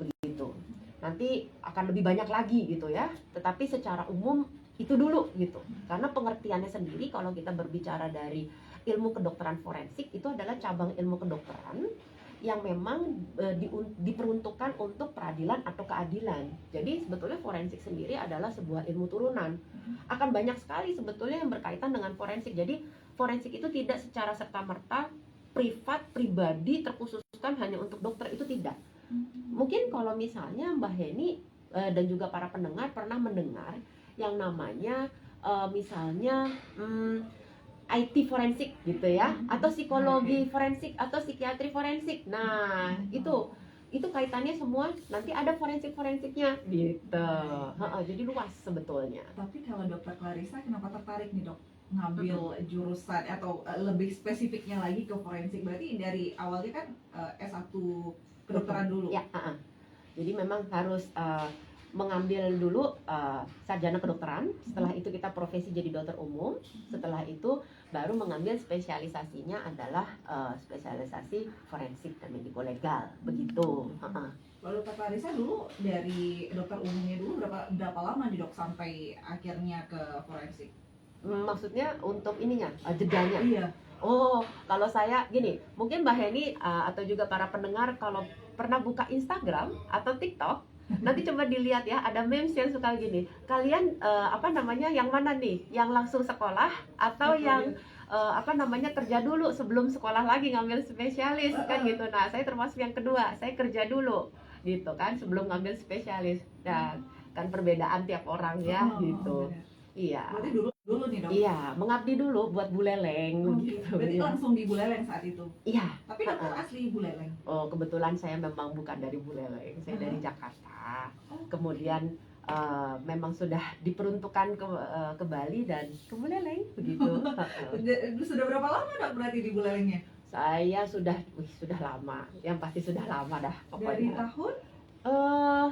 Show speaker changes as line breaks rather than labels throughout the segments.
begitu. Nanti akan lebih banyak lagi gitu ya. Tetapi secara umum itu dulu gitu. Karena pengertiannya sendiri kalau kita berbicara dari ilmu kedokteran forensik itu adalah cabang ilmu kedokteran yang memang diperuntukkan untuk peradilan atau keadilan. Jadi sebetulnya forensik sendiri adalah sebuah ilmu turunan. Akan banyak sekali sebetulnya yang berkaitan dengan forensik. Jadi forensik itu tidak secara serta-merta privat, pribadi, terkhususkan hanya untuk dokter, itu tidak. Mungkin kalau misalnya Mbak Heni dan juga para pendengar pernah mendengar yang namanya misalnya IT forensik gitu ya, atau psikologi forensik atau psikiatri forensik. Nah, itu kaitannya semua nanti ada forensiknya gitu. Jadi luas sebetulnya.
Tapi kalau Dokter Clarissa kenapa tertarik nih dok ngambil jurusan atau lebih spesifiknya lagi ke forensik? Berarti dari awalnya kan S1 kedokteran dulu.
Ya, jadi memang harus mengambil dulu sarjana kedokteran. Setelah itu kita profesi jadi dokter umum. Setelah itu baru mengambil spesialisasinya adalah spesialisasi forensik dan mediko legal begitu.
Lalu Dokter Clarissa dulu dari dokter umumnya dulu berapa lama nih dok sampai akhirnya ke forensik?
Maksudnya untuk ininya jedanya?
Iya.
Oh, kalau saya gini, mungkin Mbak Heni atau juga para pendengar kalau pernah buka Instagram atau TikTok, nanti coba dilihat ya, ada memes yang suka gini. Kalian yang mana nih? Yang langsung sekolah atau yang kerja dulu sebelum sekolah lagi ngambil spesialis kan gitu. Nah, saya termasuk yang kedua, saya kerja dulu gitu kan sebelum ngambil spesialis. Dan kan perbedaan tiap orang ya gitu. Iya.
Berarti dulu nih dok?
Iya, mengabdi dulu buat Buleleng gitu.
Berarti langsung di Buleleng saat itu?
Iya.
Tapi dokter asli Buleleng?
Oh, kebetulan saya memang bukan dari Buleleng, saya dari Jakarta. Kemudian memang sudah diperuntukkan ke Bali dan ke Buleleng begitu.
Sudah berapa lama dok berarti di Bulelengnya?
Saya sudah lama, yang pasti sudah lama dah pokoknya.
Dari tahun?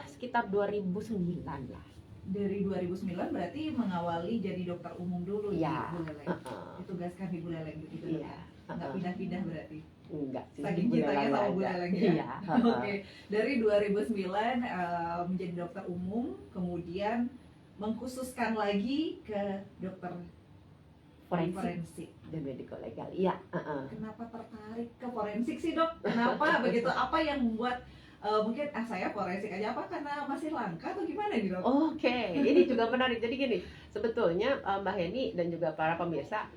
Sekitar 2009 lah.
Dari 2009 berarti mengawali jadi dokter umum dulu
ya,
di Buleleng. Ditugaskan di Buleleng begitu.
Iya.
Nggak pindah-pindah berarti?
Enggak sih.
Saking cintanya sama Buleleng ya.
Iya.
Oke. Dari 2009 menjadi dokter umum, kemudian mengkhususkan lagi ke dokter forensik
dan mediko legal. Iya.
Kenapa tertarik ke forensik sih dok? Kenapa begitu? Apa yang membuat mungkin saya forensik aja, apa karena masih langka atau gimana nih dok?
Oke, ini juga menarik. Jadi gini, sebetulnya Mbak Heni dan juga para pemirsa,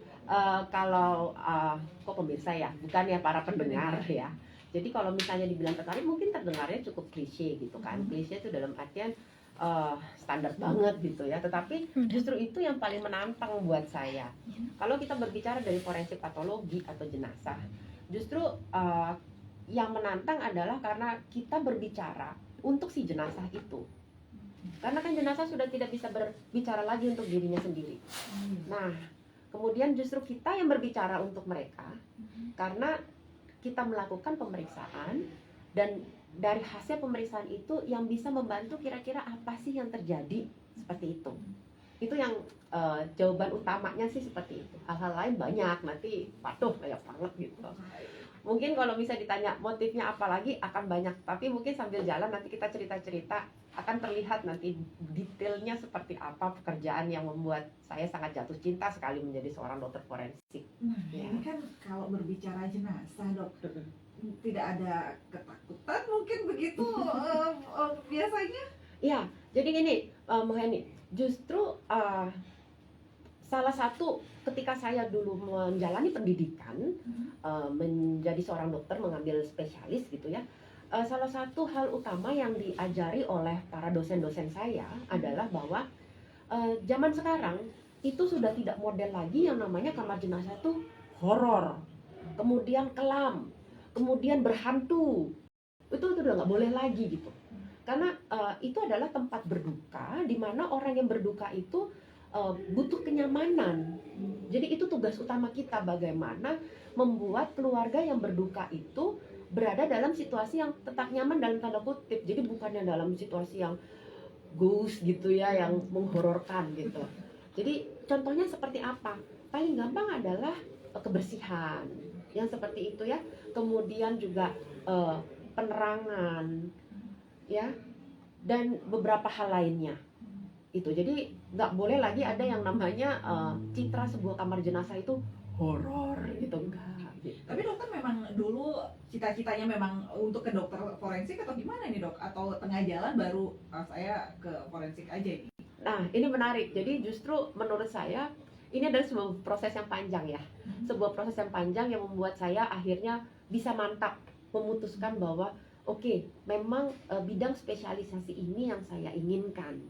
kalau kok pemirsa ya, bukan ya para pendengar ya. Jadi kalau misalnya dibilang tertarik, mungkin terdengarnya cukup klise gitu kan. Klise itu dalam artian standar banget gitu ya. Tetapi justru itu yang paling menantang buat saya. Kalau kita berbicara dari forensik patologi atau jenazah, justru yang menantang adalah karena kita berbicara untuk si jenazah itu. Karena kan jenazah sudah tidak bisa berbicara lagi untuk dirinya sendiri. Nah, kemudian justru kita yang berbicara untuk mereka, karena kita melakukan pemeriksaan dan dari hasil pemeriksaan itu yang bisa membantu kira-kira apa sih yang terjadi, seperti itu. Itu yang jawaban utamanya sih seperti itu. Hal-hal lain banyak, nanti banyak banget gitu. Mungkin kalau bisa ditanya motifnya apa lagi akan banyak, tapi mungkin sambil jalan nanti kita cerita-cerita akan terlihat nanti detailnya seperti apa pekerjaan yang membuat saya sangat jatuh cinta sekali menjadi seorang dokter forensik.
Ini kan kalau berbicara jenazah dok, tidak ada ketakutan mungkin begitu biasanya? Iya,
jadi gini Mbak Heni, justru salah satu ketika saya dulu menjalani pendidikan menjadi seorang dokter, mengambil spesialis gitu ya, salah satu hal utama yang diajari oleh para dosen-dosen saya adalah bahwa zaman sekarang itu sudah tidak model lagi yang namanya kamar jenazah itu horor, kemudian kelam, kemudian berhantu. Itu udah nggak boleh lagi gitu. Karena itu adalah tempat berduka di mana orang yang berduka itu butuh kenyamanan. Jadi itu tugas utama kita, bagaimana membuat keluarga yang berduka itu berada dalam situasi yang tetap nyaman dalam tanda kutip. Jadi bukannya dalam situasi yang ghost gitu ya, yang menghororkan gitu. Jadi contohnya seperti apa? Paling gampang adalah kebersihan yang seperti itu ya. Kemudian juga penerangan. ya, dan beberapa hal lainnya. Itu jadi nggak boleh lagi ada yang namanya citra sebuah kamar jenazah itu horor gitu, enggak gitu.
Tapi dokter memang dulu cita-citanya memang untuk ke dokter forensik atau gimana nih dok? Atau tengah jalan baru saya ke forensik aja ini?
Nah, ini menarik. Jadi justru menurut saya ini adalah sebuah proses yang panjang ya. Sebuah proses yang panjang yang membuat saya akhirnya bisa mantap memutuskan bahwa oke, memang bidang spesialisasi ini yang saya inginkan.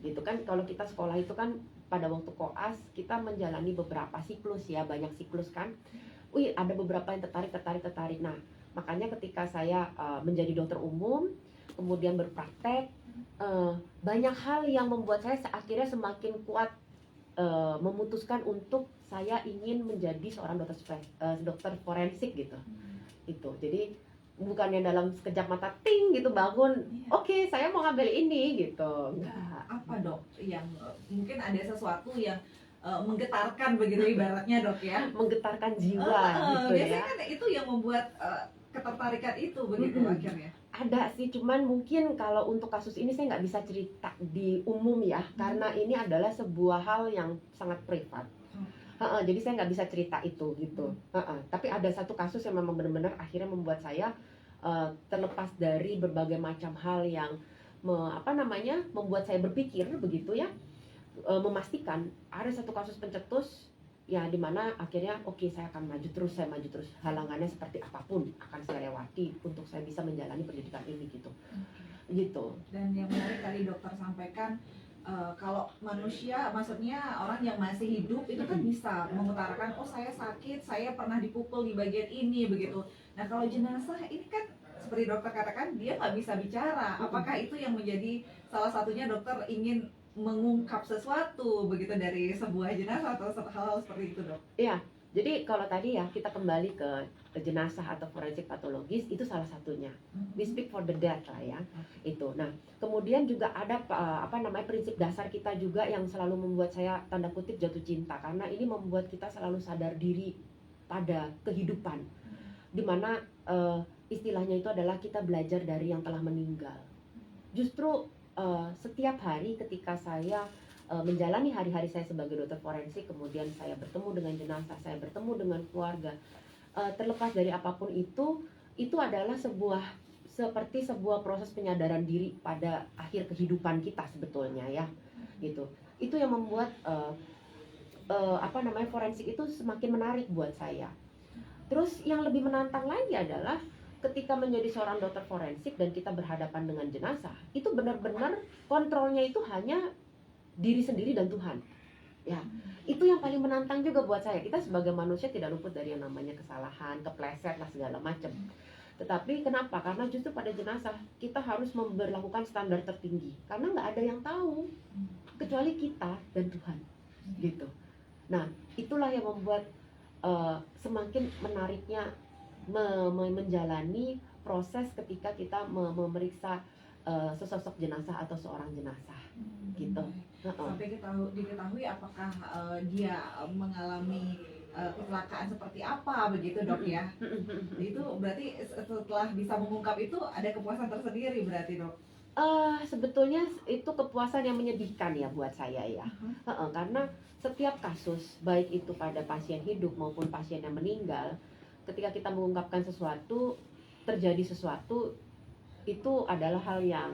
Gitu kan, kalau kita sekolah itu kan pada waktu koas kita menjalani beberapa siklus ya, banyak siklus kan. Wih, ada beberapa yang tertarik. Nah, makanya ketika saya menjadi dokter umum, kemudian berpraktek, banyak hal yang membuat saya akhirnya semakin kuat memutuskan untuk saya ingin menjadi seorang dokter forensik gitu. Itu. Jadi bukannya dalam sekejap mata ting gitu bangun, oke, saya mau ngambil ini gitu. Enggak.
Apa dok yang mungkin ada sesuatu yang menggetarkan begitu ibaratnya dok ya?
Menggetarkan jiwa gitu
Biasanya
ya.
kan itu yang membuat ketertarikan itu begitu akhirnya.
Ada sih, cuman mungkin kalau untuk kasus ini saya nggak bisa cerita di umum ya, karena ini adalah sebuah hal yang sangat privat. Jadi saya nggak bisa cerita itu gitu. Tapi ada satu kasus yang memang benar-benar akhirnya membuat saya terlepas dari berbagai macam hal yang membuat saya berpikir begitu ya, memastikan ada satu kasus pencetus ya, dimana akhirnya oke, saya akan maju terus, halangannya seperti apapun akan saya lewati untuk saya bisa menjalani pendidikan ini gitu.
Dan yang menarik tadi dokter sampaikan, kalau manusia, maksudnya orang yang masih hidup itu kan bisa mengutarakan, oh saya sakit, saya pernah dipukul di bagian ini begitu. Nah kalau jenazah ini kan seperti dokter katakan dia nggak bisa bicara. Apakah itu yang menjadi salah satunya dokter ingin mengungkap sesuatu begitu dari sebuah jenazah atau hal-hal seperti itu dok?
Iya, jadi kalau tadi ya kita kembali ke jenazah atau forensik patologis, itu salah satunya. We speak for the dead lah ya. Itu. Nah, kemudian juga ada prinsip dasar kita juga yang selalu membuat saya tanda kutip jatuh cinta, karena ini membuat kita selalu sadar diri pada kehidupan. Dimana istilahnya itu adalah kita belajar dari yang telah meninggal. Justru setiap hari ketika saya menjalani hari-hari saya sebagai dokter forensik, kemudian saya bertemu dengan jenazah, saya bertemu dengan keluarga, terlepas dari apapun itu adalah seperti sebuah proses penyadaran diri pada akhir kehidupan kita sebetulnya ya, gitu. Itu yang membuat forensik itu semakin menarik buat saya. Terus yang lebih menantang lagi adalah ketika menjadi seorang dokter forensik dan kita berhadapan dengan jenazah, itu benar-benar kontrolnya itu hanya diri sendiri dan Tuhan. Ya, itu yang paling menantang juga buat saya. Kita sebagai manusia tidak luput dari yang namanya kesalahan, kepleset lah segala macam. Tetapi kenapa? Karena justru pada jenazah kita harus memberlakukan standar tertinggi. Karena nggak ada yang tahu kecuali kita dan Tuhan, gitu. Nah, itulah yang membuat semakin menariknya menjalani proses ketika kita memeriksa sesosok jenazah atau seorang jenazah, gitu.
Sampai diketahui apakah dia mengalami kecelakaan seperti apa begitu dok ya? Itu berarti setelah bisa mengungkap itu ada kepuasan tersendiri berarti dok?
Sebetulnya itu kepuasan yang menyedihkan ya buat saya ya. Karena setiap kasus, baik itu pada pasien hidup maupun pasien yang meninggal, ketika kita mengungkapkan sesuatu, terjadi sesuatu, itu adalah hal yang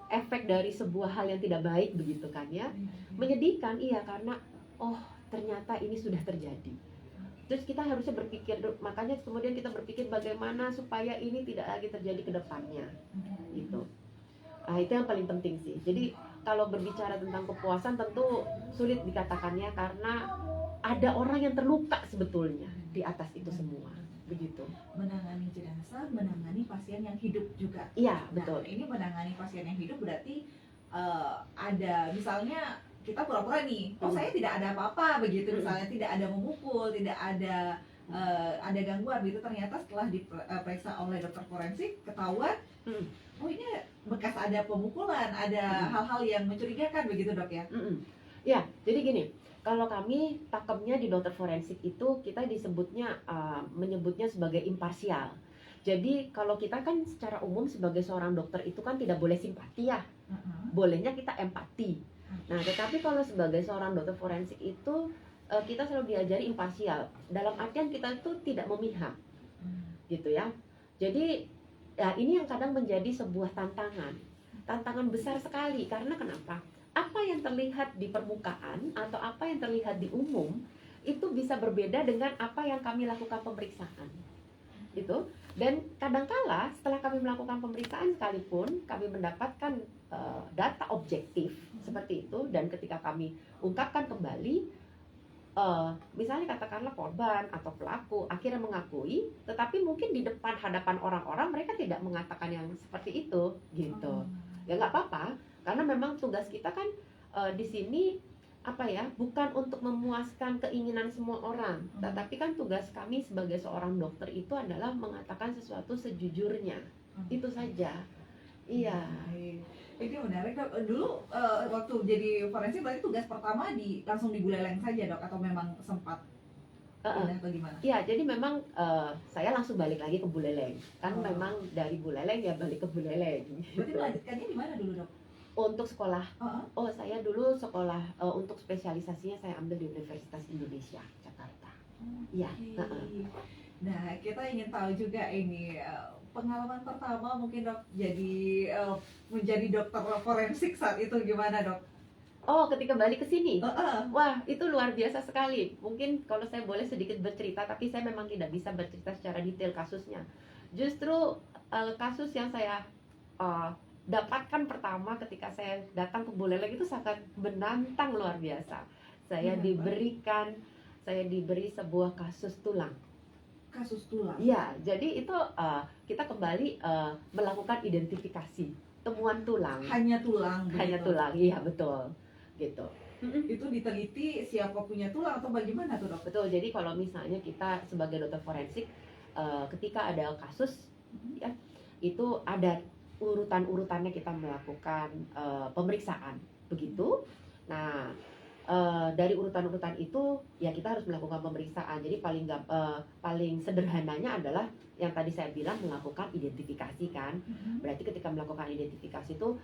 efek dari sebuah hal yang tidak baik begitu kan ya. Menyedihkan iya, karena oh ternyata ini sudah terjadi. Terus kita harusnya berpikir, makanya kemudian kita berpikir bagaimana supaya ini tidak lagi terjadi ke depannya gitu. Nah, itu yang paling penting sih. Jadi kalau berbicara tentang kepuasan tentu sulit dikatakannya, karena ada orang yang terluka sebetulnya di atas itu semua, begitu.
Menangani jenazah, menangani pasien yang hidup juga.
Iya, betul.
Nah, ini menangani pasien yang hidup berarti ada misalnya kita pura-pura nih, oh saya tidak ada apa-apa begitu, misalnya tidak ada memukul, tidak ada gangguan gitu, ternyata setelah diperiksa oleh dokter forensik ketahuan, oh ini bekas ada pemukulan, ada hal-hal yang mencurigakan begitu dok ya?
Ya, jadi gini, kalau kami pakemnya di dokter forensik itu kita menyebutnya sebagai imparsial. Jadi kalau kita kan secara umum sebagai seorang dokter itu kan tidak boleh simpati ya, bolehnya kita empati. Nah, tetapi kalau sebagai seorang dokter forensik itu kita selalu diajari imparsial. Dalam artian kita itu tidak memihak, gitu ya. Jadi ya ini yang kadang menjadi sebuah tantangan besar sekali. Karena kenapa? Apa yang terlihat di permukaan atau apa yang terlihat di umum itu bisa berbeda dengan apa yang kami lakukan pemeriksaan. Gitu. Dan kadangkala setelah kami melakukan pemeriksaan sekalipun kami mendapatkan data objektif seperti itu, dan ketika kami ungkapkan kembali, misalnya katakanlah korban atau pelaku akhirnya mengakui, tetapi mungkin di depan hadapan orang-orang mereka tidak mengatakan yang seperti itu, gitu. Ya nggak apa-apa, karena memang tugas kita kan di sini apa ya, bukan untuk memuaskan keinginan semua orang, tetapi kan tugas kami sebagai seorang dokter itu adalah mengatakan sesuatu sejujurnya, itu saja. Iya.
Ini menarik dok. Dulu waktu jadi forensik berarti tugas pertama langsung di Buleleng saja dok, atau memang sempat pindah atau gimana?
Iya, jadi memang saya langsung balik lagi ke Buleleng. Kan memang dari Buleleng ya balik ke Buleleng.
Berarti melanjutkannya di mana dulu dok?
Untuk sekolah, saya dulu sekolah untuk spesialisasinya saya ambil di Universitas Indonesia Jakarta. Iya.
Nah, kita ingin tahu juga ini pengalaman pertama mungkin dok jadi menjadi dokter forensik saat itu gimana dok?
Oh, ketika balik ke sini, wah itu luar biasa sekali. Mungkin kalau saya boleh sedikit bercerita, tapi saya memang tidak bisa bercerita secara detail kasusnya. Justru kasus yang saya dapatkan pertama ketika saya datang ke Buleleng itu sangat menantang luar biasa. Saya diberi sebuah kasus tulang.
Kasus tulang?
Iya, jadi itu kita kembali melakukan identifikasi temuan tulang.
Hanya tulang?
Hanya tulang, iya betul, gitu.
Itu diteliti siapa punya tulang atau bagaimana tuh dok?
Betul, jadi kalau misalnya kita sebagai dokter forensik ketika ada kasus ya, itu ada urutan-urutannya kita melakukan pemeriksaan, begitu. Nah, dari urutan-urutan itu ya kita harus melakukan pemeriksaan. Jadi paling sederhananya adalah yang tadi saya bilang, melakukan identifikasi kan. Berarti ketika melakukan identifikasi itu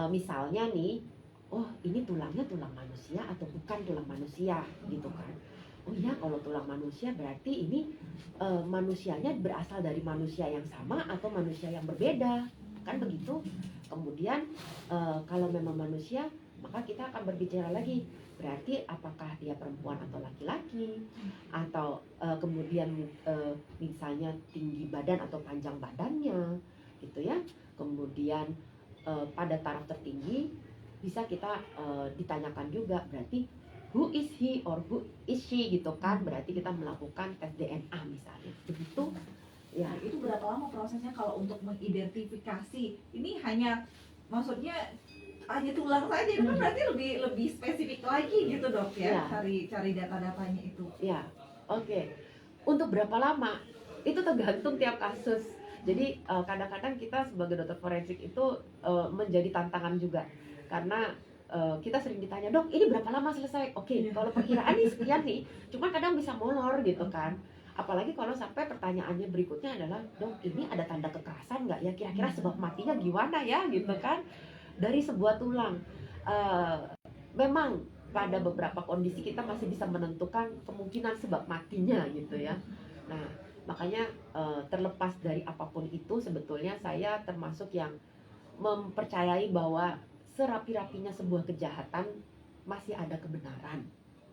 misalnya nih, oh ini tulangnya tulang manusia atau bukan tulang manusia, gitu kan. Oh iya, kalau tulang manusia berarti ini manusianya berasal dari manusia yang sama atau manusia yang berbeda, kan begitu. Kemudian kalau memang manusia, maka kita akan berbicara lagi, berarti apakah dia perempuan atau laki-laki, atau kemudian misalnya tinggi badan atau panjang badannya, gitu ya. Kemudian pada taraf tertinggi bisa kita ditanyakan juga, berarti who is he or who is she, gitu kan. Berarti kita melakukan tes DNA misalnya, begitu. Ya,
itu berapa lama prosesnya kalau untuk mengidentifikasi? Ini hanya, maksudnya hanya tulang saja, itu kan berarti lebih spesifik lagi gitu dok ya, cari data-datanya itu.
Ya, oke. Untuk berapa lama? Itu tergantung tiap kasus. Jadi kadang-kadang kita sebagai dokter forensik itu menjadi tantangan juga, karena kita sering ditanya, dok ini berapa lama selesai? Oke, kalau perkiraan nih sekian nih, cuma kadang bisa molor gitu kan. Apalagi kalau sampai pertanyaannya berikutnya adalah, dok ini ada tanda kekerasan nggak ya? Kira-kira sebab matinya gimana ya, gitu kan? Dari sebuah tulang. Memang pada beberapa kondisi kita masih bisa menentukan kemungkinan sebab matinya gitu ya. Nah, makanya terlepas dari apapun itu, sebetulnya saya termasuk yang mempercayai bahwa serapi-rapinya sebuah kejahatan masih ada kebenaran,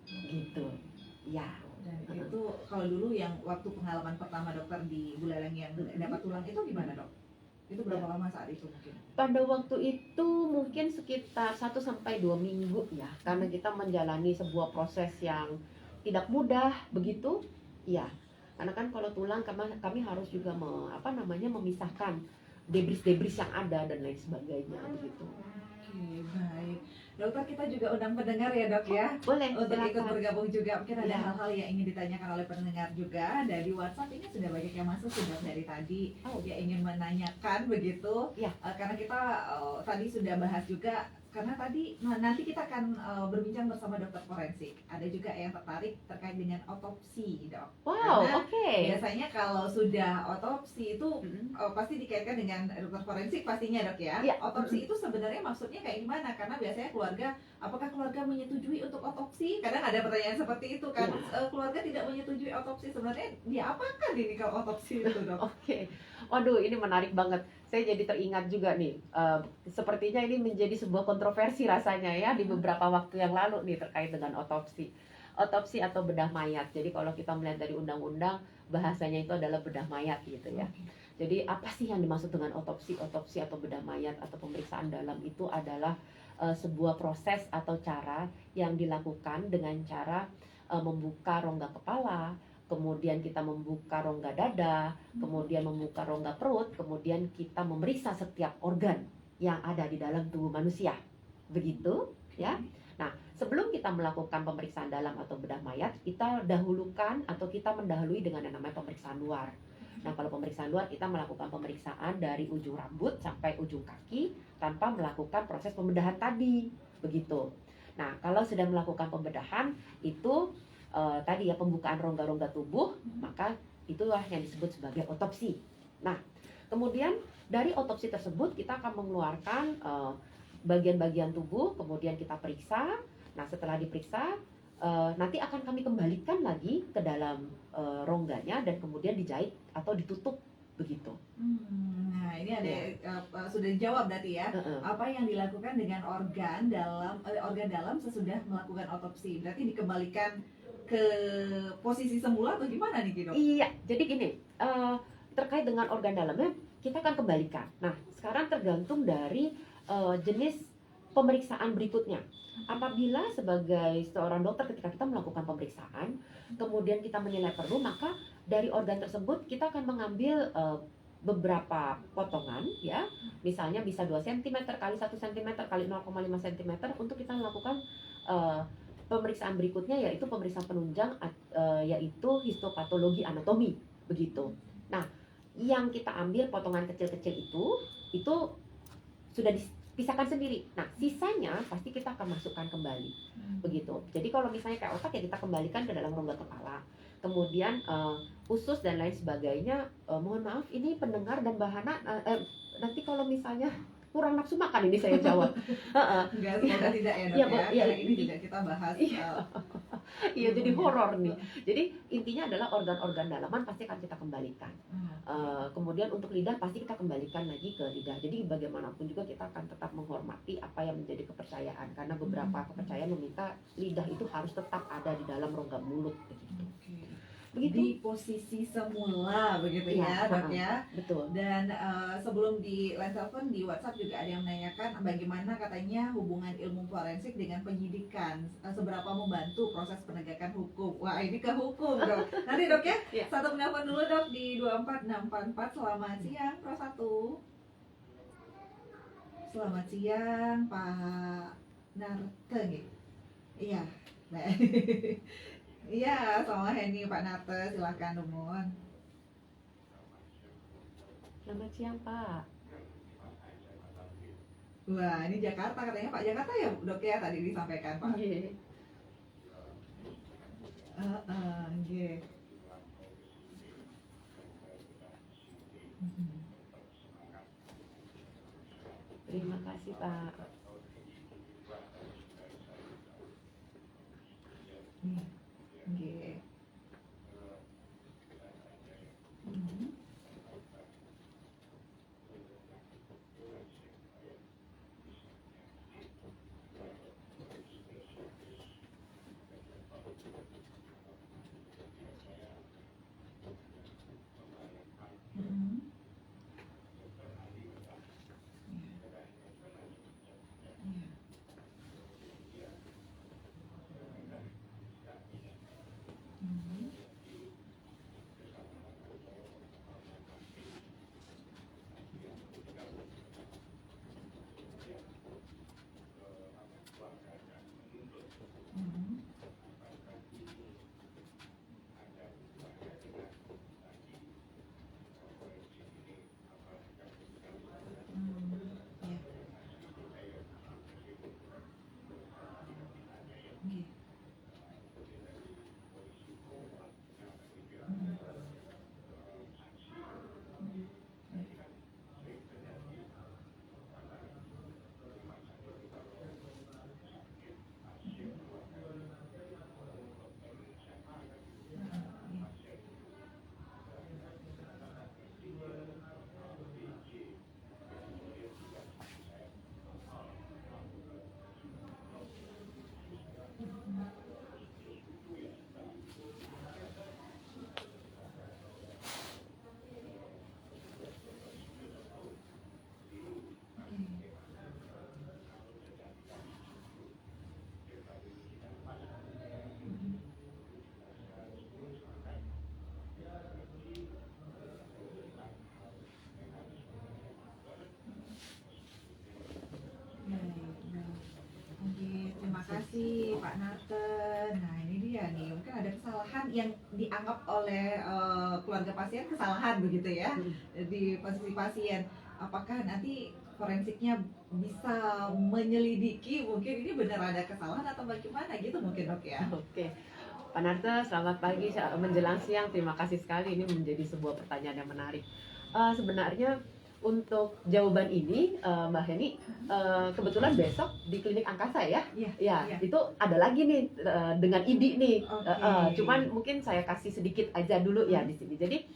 gitu. Ya.
Dan itu kalau dulu yang waktu pengalaman pertama dokter di Buleleng yang dapat tulang itu gimana dok? Itu berapa lama saat itu mungkin? Pada
waktu itu mungkin sekitar 1-2 minggu ya, karena kita menjalani sebuah proses yang tidak mudah begitu. Ya, karena kan kalau tulang kami harus juga memisahkan debris-debris yang ada dan lain sebagainya begitu.
Oke, baik. Dokter, kita juga undang pendengar ya dok ya,
boleh
untuk ikut bergabung juga. Mungkin ada
ya.
hal-hal yang ingin ditanyakan oleh pendengar juga dari WhatsApp. Ini sudah banyak yang masuk sudah dari tadi, yang ingin menanyakan begitu ya. Karena kita tadi sudah bahas juga karena tadi nanti kita akan berbincang bersama dokter forensik. Ada juga yang tertarik terkait dengan otopsi, dok.
Wow,
Karena
oke.
biasanya kalau sudah otopsi itu
Mm-mm.
pasti dikaitkan dengan dokter forensik pastinya, dok ya.
Iya.
Otopsi itu sebenarnya maksudnya kayak gimana? Karena biasanya keluarga, apakah keluarga menyetujui untuk otopsi? Kadang ada pertanyaan seperti itu kan.
Iya.
Keluarga tidak menyetujui otopsi, sebenarnya diapakan ini kalau otopsi itu, dok?
Oke, waduh ini menarik banget. Saya jadi teringat juga nih, sepertinya ini menjadi sebuah kontroversi rasanya ya di beberapa waktu yang lalu nih terkait dengan otopsi. Otopsi atau bedah mayat. Jadi kalau kita melihat dari undang-undang, bahasanya itu adalah bedah mayat gitu ya. Jadi apa sih yang dimaksud dengan otopsi? Otopsi atau bedah mayat atau pemeriksaan dalam itu adalah sebuah proses atau cara yang dilakukan dengan cara membuka rongga kepala, kemudian kita membuka rongga dada, kemudian membuka rongga perut, kemudian kita memeriksa setiap organ yang ada di dalam tubuh manusia. Begitu, ya. Nah, sebelum kita melakukan pemeriksaan dalam atau bedah mayat, kita dahulukan atau kita mendahului dengan yang namanya pemeriksaan luar. Nah, kalau pemeriksaan luar kita melakukan pemeriksaan dari ujung rambut sampai ujung kaki tanpa melakukan proses pembedahan tadi. Begitu. Nah, kalau sudah melakukan pembedahan itu tadi ya pembukaan rongga-rongga tubuh, maka itulah yang disebut sebagai otopsi. Nah, kemudian dari otopsi tersebut kita akan mengeluarkan bagian-bagian tubuh, kemudian kita periksa. Nah, setelah diperiksa, nanti akan kami kembalikan lagi ke dalam rongganya dan kemudian dijahit atau ditutup begitu.
Nah, ini ada sudah dijawab berarti ya. Apa yang dilakukan dengan organ dalam sesudah melakukan otopsi? Berarti dikembalikan ke posisi semula atau gimana nih, Dok?
Iya, jadi gini, terkait dengan organ dalamnya kita akan kembalikan. Nah, sekarang tergantung dari jenis pemeriksaan berikutnya. Apabila sebagai seorang dokter ketika kita melakukan pemeriksaan, kemudian kita menilai perlu, maka dari organ tersebut kita akan mengambil beberapa potongan ya, misalnya bisa 2 cm kali 1 cm kali 0,5 cm untuk kita melakukan pemeriksaan berikutnya, yaitu pemeriksaan penunjang, yaitu histopatologi anatomi begitu. Nah, yang kita ambil potongan kecil-kecil itu sudah dipisahkan sendiri. Nah, sisanya pasti kita akan masukkan kembali begitu. Jadi kalau misalnya kayak otak ya kita kembalikan ke dalam rongga kepala. Kemudian usus dan lain sebagainya, mohon maaf ini pendengar dan bahana nanti kalau misalnya kurang nafsu makan ini saya jawab.
Enggak, semoga tidak ya, Dok
Iya,
ya.
iya,
Karena ini tidak kita bahas.
Iya, jadi horor nih. Jadi intinya adalah organ-organ dalaman pasti akan kita kembalikan. Kemudian untuk lidah pasti kita kembalikan lagi ke lidah. Jadi bagaimanapun juga kita akan tetap menghormati apa yang menjadi kepercayaan, karena beberapa kepercayaan meminta lidah itu harus tetap ada di dalam rongga mulut begitu. Begitu.
Di posisi semula begitu ya, Dok ya.
Betul.
Dan sebelum di line telepon di WhatsApp juga ada yang menanyakan bagaimana katanya hubungan ilmu forensik dengan penyidikan, seberapa membantu proses penegakan hukum. Wah, ini ke hukum, Dok. Nanti, Dok ya. Satu penelpon dulu, Dok, di 24644. Selamat siang, Pro 1. Selamat siang, Pak Narte. Iya, baik. Iya, sama Henny, Pak Narte, silakan Numun.
Selamat siang, Pak.
Wah, ini Jakarta katanya, Pak. Jakarta ya, Dok ya, tadi disampaikan, Pak.
Iya.
Iya.
Terima kasih, Pak.
Oke. yang dianggap oleh keluarga pasien kesalahan begitu ya di posisi pasien, apakah nanti forensiknya bisa menyelidiki mungkin ini benar ada kesalahan atau bagaimana gitu mungkin dok ya?
Oke, Pak Narto, selamat pagi menjelang siang. Terima kasih sekali, ini menjadi sebuah pertanyaan yang menarik. Sebenarnya untuk jawaban ini, Mbak Heni, kebetulan besok di klinik angkasa ya,
Iya.
ya
Iya.
itu ada lagi nih dengan IDI nih.
Oke.
Cuman mungkin saya kasih sedikit aja dulu ya di sini. Jadi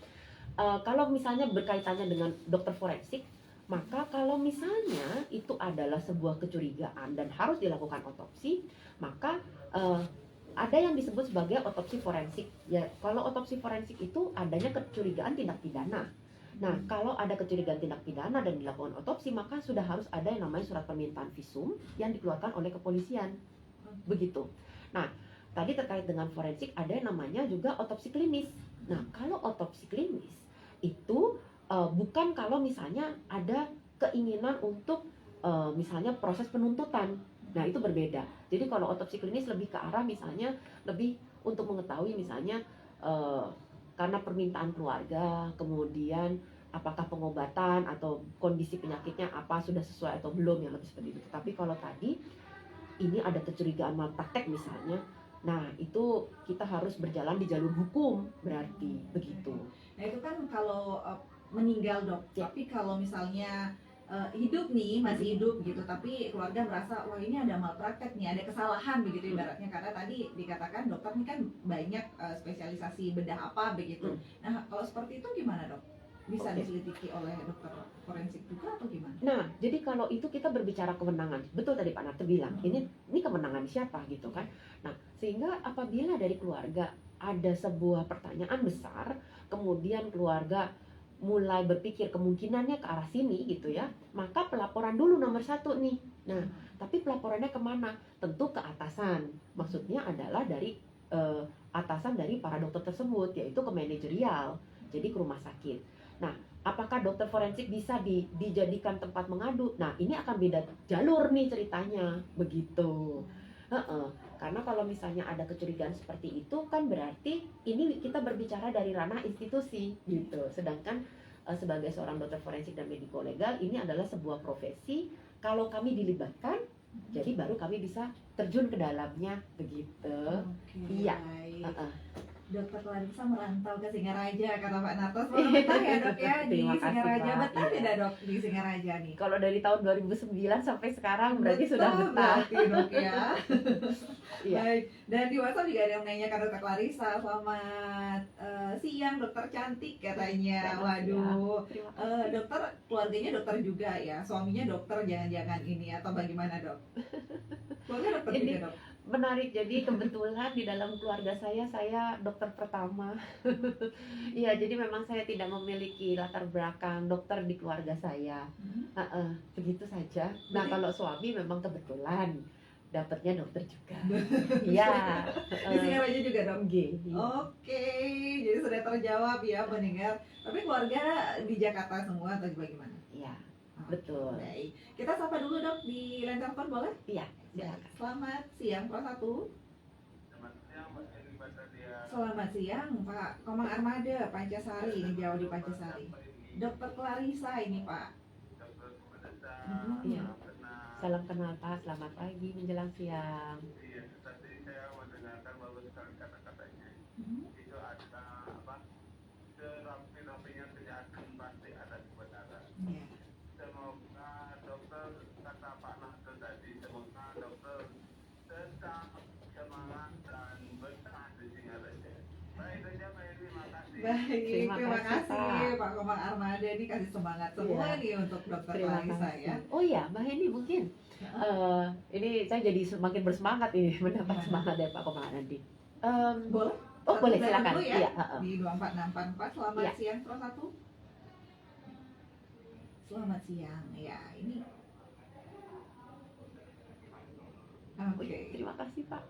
kalau misalnya berkaitannya dengan dokter forensik, maka kalau misalnya itu adalah sebuah kecurigaan dan harus dilakukan otopsi, maka ada yang disebut sebagai otopsi forensik. Ya, kalau otopsi forensik itu adanya kecurigaan tindak pidana. Nah, kalau ada kecurigaan tindak pidana dan dilakukan otopsi, maka sudah harus ada yang namanya surat permintaan visum yang dikeluarkan oleh kepolisian. Begitu. Nah, tadi terkait dengan forensik ada yang namanya juga otopsi klinis. Nah, kalau otopsi klinis itu bukan kalau misalnya ada keinginan untuk misalnya proses penuntutan. Nah, itu berbeda. Jadi kalau otopsi klinis lebih ke arah misalnya lebih untuk mengetahui misalnya karena permintaan keluarga, kemudian apakah pengobatan atau kondisi penyakitnya apa sudah sesuai atau belum, yang lebih seperti itu. Tapi kalau tadi ini ada kecurigaan malpraktek misalnya, nah itu kita harus berjalan di jalur hukum berarti begitu.
Nah itu kan kalau meninggal dok,
Ya.
tapi kalau misalnya hidup nih, masih hidup gitu, tapi keluarga merasa wah ini ada malpraktek nih, ada kesalahan begitu ibaratnya, karena tadi dikatakan dokter ini kan banyak spesialisasi bedah apa begitu. Nah kalau seperti itu gimana dok? Bisa
Oke.
diselidiki oleh dokter forensik juga atau gimana?
Nah, jadi kalau itu kita berbicara kewenangan, betul tadi Pak Narto bilang, ini kewenangan siapa gitu kan. Nah, sehingga apabila dari keluarga ada sebuah pertanyaan besar, kemudian keluarga mulai berpikir kemungkinannya ke arah sini gitu ya, maka pelaporan dulu nomor satu nih. Nah, tapi pelaporannya kemana? Tentu ke atasan. Maksudnya adalah dari atasan dari para dokter tersebut, yaitu ke manajerial, jadi ke rumah sakit. Nah, apakah dokter forensik bisa dijadikan tempat mengadu? Nah, ini akan beda jalur nih ceritanya, begitu. Karena kalau misalnya ada kecurigaan seperti itu kan berarti ini kita berbicara dari ranah institusi gitu. Sedangkan sebagai seorang dokter forensik dan mediko legal ini adalah sebuah profesi. Kalau kami dilibatkan, jadi baru kami bisa terjun ke dalamnya begitu. Iya.
Dokter Clarissa merantau ke Singaraja kata Pak Narto. Selamat betah ya dok ya di Singaraja. Betah tidak dok di Singaraja nih?
Kalau dari tahun 2009 sampai sekarang berarti sudah betah.
Berarti dok ya.
Iya.
Baik. Dan di WhatsApp juga ada yang menanyakan dokter Clarissa. Selamat siang dokter cantik katanya. Waduh. Dokter keluarganya dokter juga ya. Suaminya dokter jangan-jangan ini atau bagaimana dok? Keluarga dokter
Ini
juga dok.
menarik, jadi kebetulan di dalam keluarga saya dokter pertama. Iya, jadi memang saya tidak memiliki latar belakang dokter di keluarga saya. Begitu saja. Nah, kalau suami memang kebetulan dapatnya dokter juga. Iya.
Di Singaraja juga dok.
Iya.
Oke, jadi sudah terjawab ya pendengar. Tapi keluarga di Jakarta semua atau bagaimana?
Iya, betul.
Baik. Kita sapa dulu dok di line telepon boleh?
Iya.
Baik. Selamat siang Pro 1.
Selamat siang Mbak Eni Basadia.
Selamat siang Pak Komang Armada Pancasari ini jauh di Pancasari. Dokter Clarissa ini Pak.
Dokter Clarissa.
Iya. Salam kenal Pak, selamat pagi menjelang siang.
Iya, tadi saya mendengarkan bagus sekali kata-katanya. Itu ada apa? Serapi-rapinya kejahatan pasti ada kebenaran.
Iya.
Semoga dokter kata Pak Narto tadi, semoga dokter tetap semangat dan betah di Singaraja. Baik saja Mbak Eni, makasih.
Baik,
Terima
terima
kasih,
kasih Pak Komang Armada ini kasih semangat semua
Iya.
nih untuk dokter
Terima
Clarissa
kasih.
ya.
Oh iya, Mbak Heni mungkin ini saya jadi semakin bersemangat ini mendapat semangat dari Pak Komang nanti.
Boleh?
Oh boleh,
Satu
silakan.
dulu ya.
Iya.
Di 24644. Selamat
Iya.
siang Pro 1. Selamat siang. Ya, ini. Oke.
Terima kasih Pak.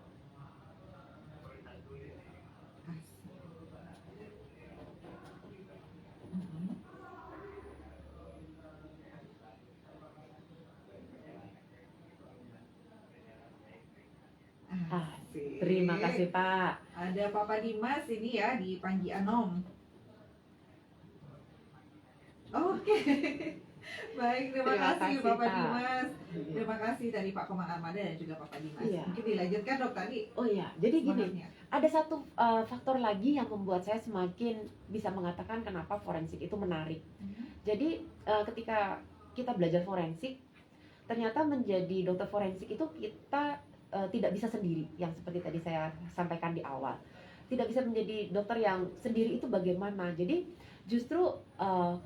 Mhm. kasih.
Terima kasih Pak.
Ada Papa Dimas ini ya di Panji Anom. Oke. Baik, terima
Terima
kasih
kasih,
Bapak
Pak.
Dimas. Terima kasih dari Pak Komang Armada dan juga Bapak Dimas.
Iya.
Mungkin dilanjutkan dok tadi.
Oh iya, jadi gini,
semangatnya.
ada satu faktor lagi yang membuat saya semakin bisa mengatakan kenapa forensik itu menarik. Jadi ketika kita belajar forensik, ternyata menjadi dokter forensik itu kita tidak bisa sendiri, yang seperti tadi saya sampaikan di awal. Tidak bisa menjadi dokter yang sendiri itu bagaimana. Jadi justru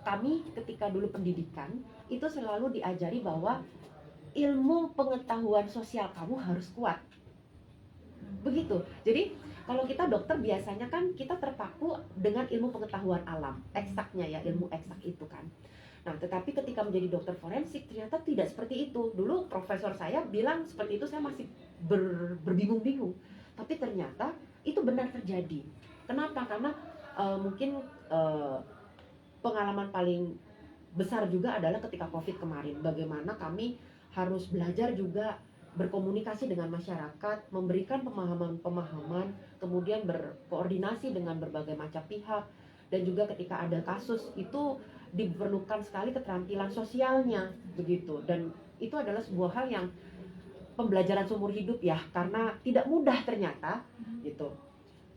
kami ketika dulu pendidikan itu selalu diajari bahwa ilmu pengetahuan sosial kamu harus kuat. Begitu. Jadi kalau kita dokter biasanya kan kita terpaku dengan ilmu pengetahuan alam, eksaknya ya, ilmu eksak itu kan. Nah, tetapi ketika menjadi dokter forensik ternyata tidak seperti itu. Dulu profesor saya bilang seperti itu, saya masih berbingung-bingung. Tapi ternyata itu benar terjadi. Kenapa? Karena mungkin pengalaman paling besar juga adalah ketika COVID kemarin. Bagaimana kami harus belajar juga berkomunikasi dengan masyarakat, memberikan pemahaman-pemahaman, kemudian berkoordinasi dengan berbagai macam pihak, dan juga ketika ada kasus itu diperlukan sekali keterampilan sosialnya begitu. Dan itu adalah sebuah hal yang pembelajaran seumur hidup ya, karena tidak mudah ternyata gitu.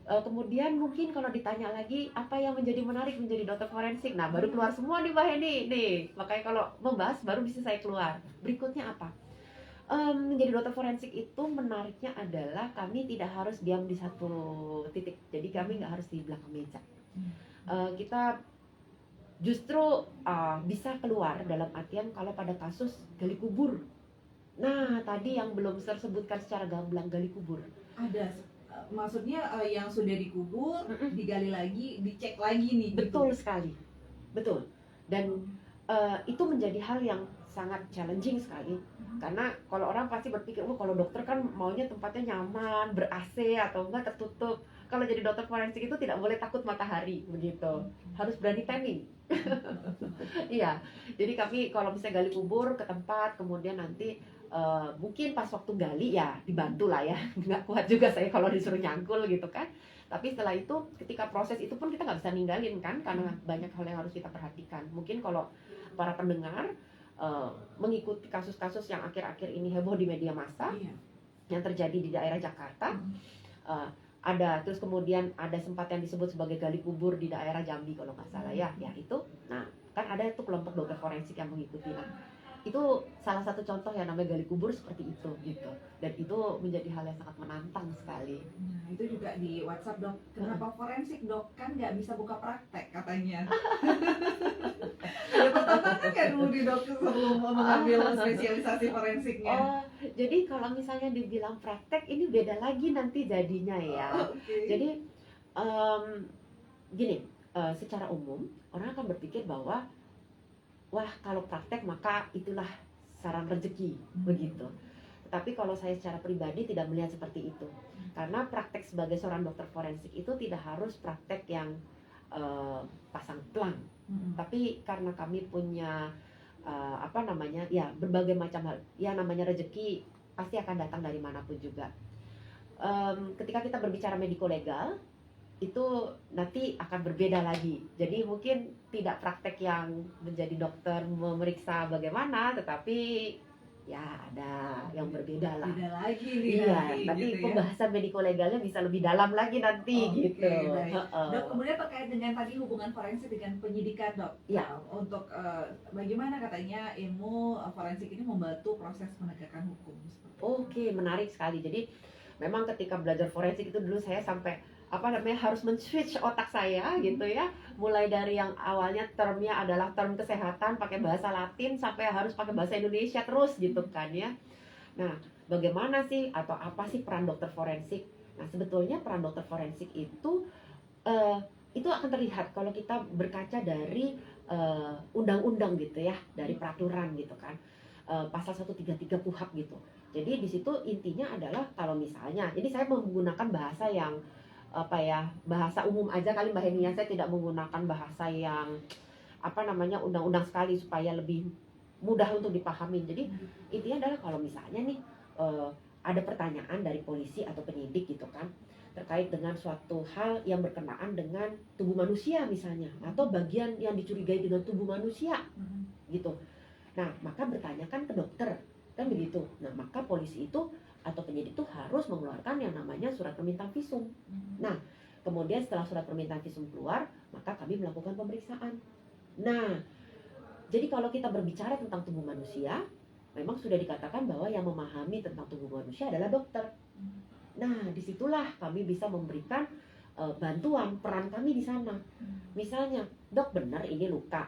Kemudian mungkin kalau ditanya lagi apa yang menjadi menarik menjadi dokter forensik, nah baru keluar semua nih Mbak Heni nih, makanya kalau membahas baru bisa saya keluar. Berikutnya apa? Menjadi dokter forensik itu menariknya adalah kami tidak harus diam di satu titik, jadi kami nggak harus di belakang meja. Kita justru bisa keluar dalam artian kalau pada kasus gali kubur. Nah tadi yang belum tersebutkan secara gamblang, gali kubur.
Ada maksudnya yang sudah dikubur, digali lagi, dicek lagi nih.
Betul sekali, betul. Dan itu menjadi hal yang sangat challenging sekali. Karena kalau orang pasti berpikir, oh kalau dokter kan maunya tempatnya nyaman, ber-AC atau enggak tertutup. Kalau jadi dokter forensik itu tidak boleh takut matahari, begitu. Harus berani tanning. Iya, jadi kami kalau misalnya gali kubur ke tempat, kemudian nanti mungkin pas waktu gali ya dibantu lah ya. Nggak kuat juga saya kalau disuruh nyangkul gitu kan. Tapi setelah itu, ketika proses itu pun kita nggak bisa ninggalin kan, karena banyak hal yang harus kita perhatikan. Mungkin kalau para pendengar mengikuti kasus-kasus yang akhir-akhir ini heboh di media massa, yang terjadi di daerah Jakarta, ada terus kemudian ada sempat yang disebut sebagai gali kubur di daerah Jambi kalau nggak salah ya, ya itu. Nah kan ada itu kelompok dokter forensik yang mengikuti. Nah itu salah satu contoh yang namanya gali kubur seperti itu gitu, dan itu menjadi hal yang sangat menantang sekali.
Nah itu juga di WhatsApp dok, kenapa forensik dok, kan nggak bisa buka praktek katanya. Ada pertanyaan nggak dulu di dok sebelum mengambil spesialisasi forensiknya?
Oh jadi kalau misalnya dibilang praktek ini beda lagi nanti jadinya ya. Jadi gini, secara umum orang akan berpikir bahwa wah kalau praktek maka itulah saran rezeki begitu. Tetapi kalau saya secara pribadi tidak melihat seperti itu, karena praktek sebagai seorang dokter forensik itu tidak harus praktek yang pasang pelang, tapi karena kami punya apa namanya ya berbagai macam hal, ya namanya rezeki pasti akan datang dari manapun juga. Ketika kita berbicara mediko legal itu nanti akan berbeda lagi. Jadi mungkin tidak praktek yang menjadi dokter memeriksa bagaimana, tetapi ya ada yang berbeda lah.
Beda lagi nih.
Iya, tapi
gitu
pembahasan mediko legalnya bisa lebih dalam lagi nanti gitu.
Baik. Dok, kemudian terkait dengan tadi hubungan forensik dengan penyidikan dok.
Ya.
Untuk bagaimana katanya ilmu forensik ini membantu proses penegakan hukum.
Oke, menarik sekali. Jadi memang ketika belajar forensik itu dulu saya sampai harus men-switch otak saya gitu ya, mulai dari yang awalnya termnya adalah term kesehatan pakai bahasa Latin sampai harus pakai bahasa Indonesia terus gitu kan ya. Nah bagaimana sih atau apa sih peran dokter forensik? Nah sebetulnya peran dokter forensik itu akan terlihat kalau kita berkaca dari undang-undang gitu ya, dari peraturan gitu kan, pasal 133 KUHP gitu. Jadi di situ intinya adalah kalau misalnya, jadi saya menggunakan bahasa yang bahasa umum aja kali Mbak Heni, saya tidak menggunakan bahasa yang undang-undang sekali supaya lebih mudah untuk dipahami. Jadi intinya adalah kalau misalnya nih ada pertanyaan dari polisi atau penyidik gitu kan, terkait dengan suatu hal yang berkenaan dengan tubuh manusia misalnya, atau bagian yang dicurigai dengan tubuh manusia gitu. Nah, maka bertanyakan ke dokter, kan begitu. Nah, maka polisi itu atau penyidik itu harus mengeluarkan yang namanya surat permintaan visum. Nah, kemudian setelah surat permintaan visum keluar, maka kami melakukan pemeriksaan. Nah, jadi kalau kita berbicara tentang tubuh manusia, memang sudah dikatakan bahwa yang memahami tentang tubuh manusia adalah dokter. Nah, disitulah kami bisa memberikan bantuan, peran kami di sana. Misalnya, dok benar ini luka,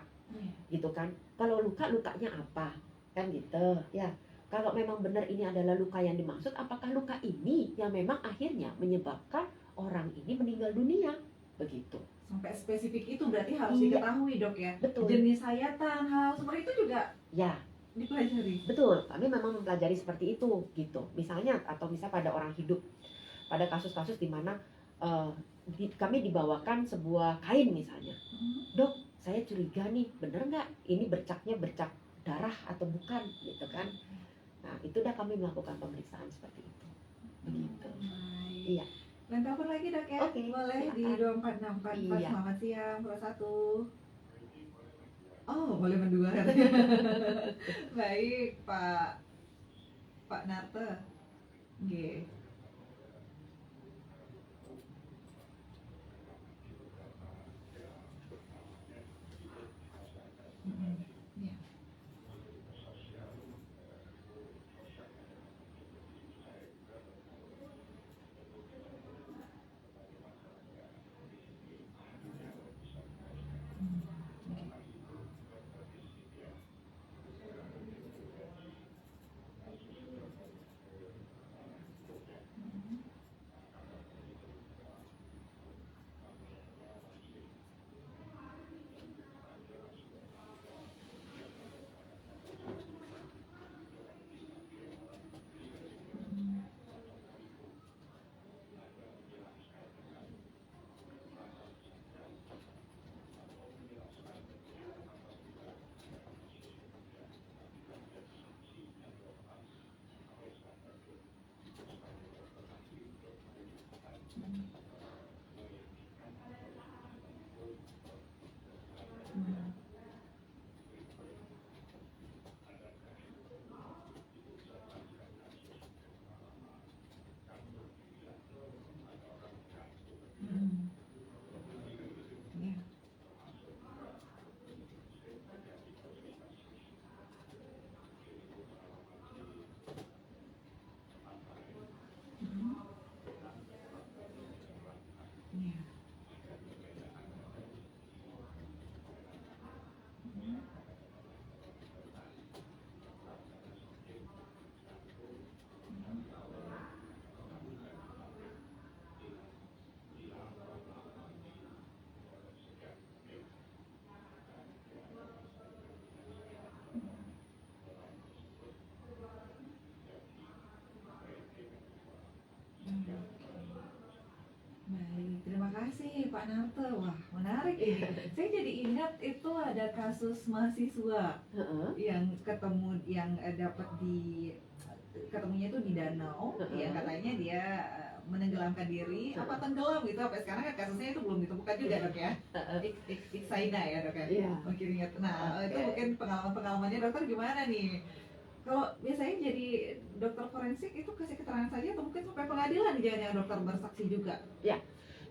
gitu kan? Kalau luka, lukanya apa? Kan gitu, ya. Kalau memang benar ini adalah luka yang dimaksud, apakah luka ini yang memang akhirnya menyebabkan orang ini meninggal dunia? Begitu.
Sampai spesifik itu berarti harus
Iya.
diketahui dok ya.
Betul.
Jenis sayatan, hal seperti itu juga
Ya,
dipelajari.
betul. Kami memang mempelajari seperti itu, gitu. Misalnya, atau misal pada orang hidup, pada kasus-kasus di mana kami dibawakan sebuah kain misalnya. Dok, saya curiga nih, bener nggak ini bercaknya bercak darah atau bukan, gitu kan? Nah, itu dah kami melakukan pemeriksaan seperti itu. Begitu.
Baik.
Iya.
Dan telepon lagi dok ya.
Oke,
Boleh di
silakan.
2464.
Iya.
Selamat siang, Pro 1. Oh, boleh berdua. Baik, Pak Narte. Oke. Ya. Ya. Ya. Baik, terima kasih Pak Narte. Wah, menarik ini. Saya jadi ingat itu ada kasus mahasiswa
Heeh.
yang ketemu yang dapat ketemunya itu di danau, yang katanya dia menenggelamkan diri, apa tenggelam gitu. Sampai sekarang kan kasusnya itu belum ditemukan juga dok ya. Iksaina ya dok ya.
Iya.
Mungkin ingat. Nah, itu
Oke.
mungkin pengalamannya dokter gimana nih? Kalau biasanya jadi dokter forensik itu kasih keterangan saja atau mungkin sampai pengadilan jangan dokter bersaksi juga?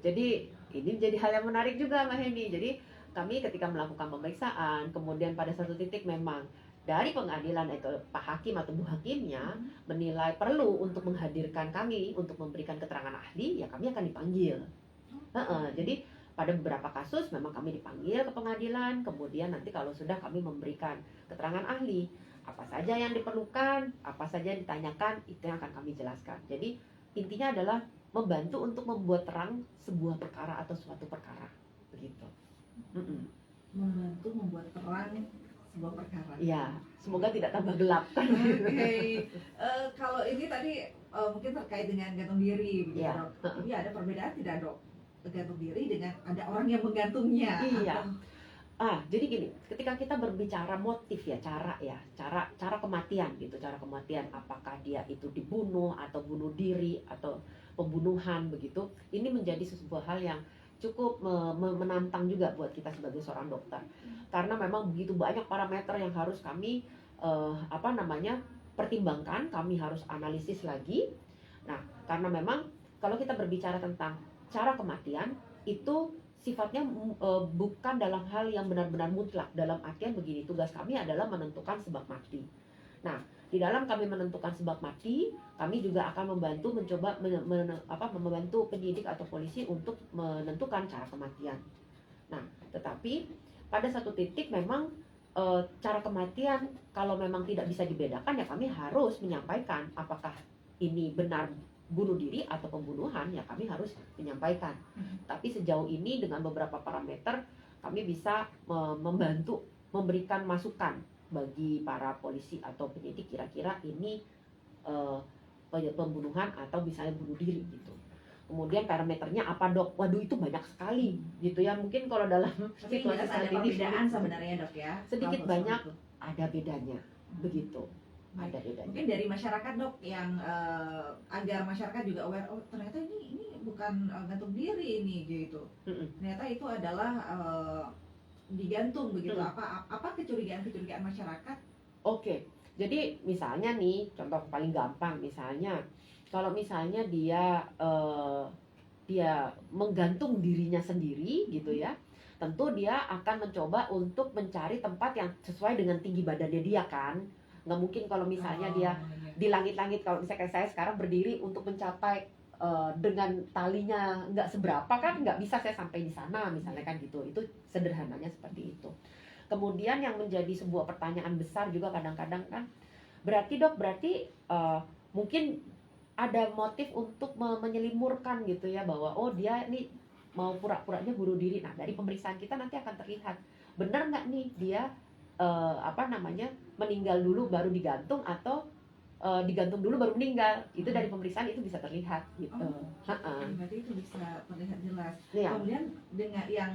Jadi ini menjadi hal yang menarik juga Mbak Hendy. Jadi kami ketika melakukan pemeriksaan, kemudian pada satu titik memang dari pengadilan itu Pak Hakim atau Bu Hakimnya menilai perlu untuk menghadirkan kami untuk memberikan keterangan ahli, ya kami akan dipanggil. Jadi pada beberapa kasus memang kami dipanggil ke pengadilan, kemudian nanti kalau sudah kami memberikan keterangan ahli, apa saja yang diperlukan, apa saja yang ditanyakan, itu yang akan kami jelaskan. Jadi intinya adalah membantu untuk membuat terang sebuah perkara atau suatu perkara, begitu.
Membantu membuat terang sebuah perkara.
Ya, semoga tidak tambah gelap kan.
Oke. Kalau ini tadi mungkin terkait dengan gantung diri, begitu
Iya.
dok. Jadi ada perbedaan tidak dok? Gantung diri dengan ada orang yang menggantungnya.
Iya. Jadi gini, ketika kita berbicara motif ya, cara kematian gitu, cara kematian apakah dia itu dibunuh atau bunuh diri atau pembunuhan begitu, ini menjadi sebuah hal yang cukup menantang juga buat kita sebagai seorang dokter. Karena memang begitu banyak parameter yang harus kami pertimbangkan, kami harus analisis lagi. Nah, karena memang kalau kita berbicara tentang cara kematian itu sifatnya bukan dalam hal yang benar-benar mutlak. Dalam artian begini, tugas kami adalah menentukan sebab mati. Nah, di dalam kami menentukan sebab mati, kami juga akan mencoba membantu penyidik atau polisi untuk menentukan cara kematian. Nah, tetapi pada satu titik memang cara kematian kalau memang tidak bisa dibedakan, ya kami harus menyampaikan apakah ini benar bunuh diri atau pembunuhan, ya kami harus menyampaikan. Tapi sejauh ini dengan beberapa parameter kami bisa membantu memberikan masukan bagi para polisi atau penyidik, kira-kira ini pembunuhan atau misalnya bunuh diri gitu. Kemudian parameternya apa dok? Waduh, itu banyak sekali gitu ya. Mungkin kalau dalam
Tapi
situasi
ada
seperti ini
perbedaan sebenarnya dok ya.
sedikit
Kalau
banyak
itu.
ada bedanya begitu.
Baik.
Ada bedanya.
Mungkin dari masyarakat dok yang agar masyarakat juga aware, oh ternyata ini bukan gantung diri ini gitu. Ternyata itu adalah digantung begitu. Apa kecurigaan masyarakat?
Oke. Jadi misalnya nih, contoh paling gampang misalnya, kalau misalnya dia menggantung dirinya sendiri gitu ya, tentu dia akan mencoba untuk mencari tempat yang sesuai dengan tinggi badannya dia kan. Nggak mungkin kalau misalnya dia di langit-langit, kalau misalnya kayak saya sekarang berdiri untuk mencapai dengan talinya nggak seberapa kan, nggak bisa saya sampai di sana misalnya kan gitu. Itu sederhananya seperti itu. Kemudian yang menjadi sebuah pertanyaan besar juga kadang-kadang kan, berarti dok, mungkin ada motif untuk menyelimurkan gitu ya, bahwa oh dia ini mau pura-puranya bunuh diri. Nah, dari pemeriksaan kita nanti akan terlihat benar nggak nih dia meninggal dulu baru digantung, atau digantung dulu baru meninggal. Itu dari pemeriksaan itu bisa terlihat gitu.
Berarti itu bisa terlihat jelas.
Ya.
Kemudian dengan yang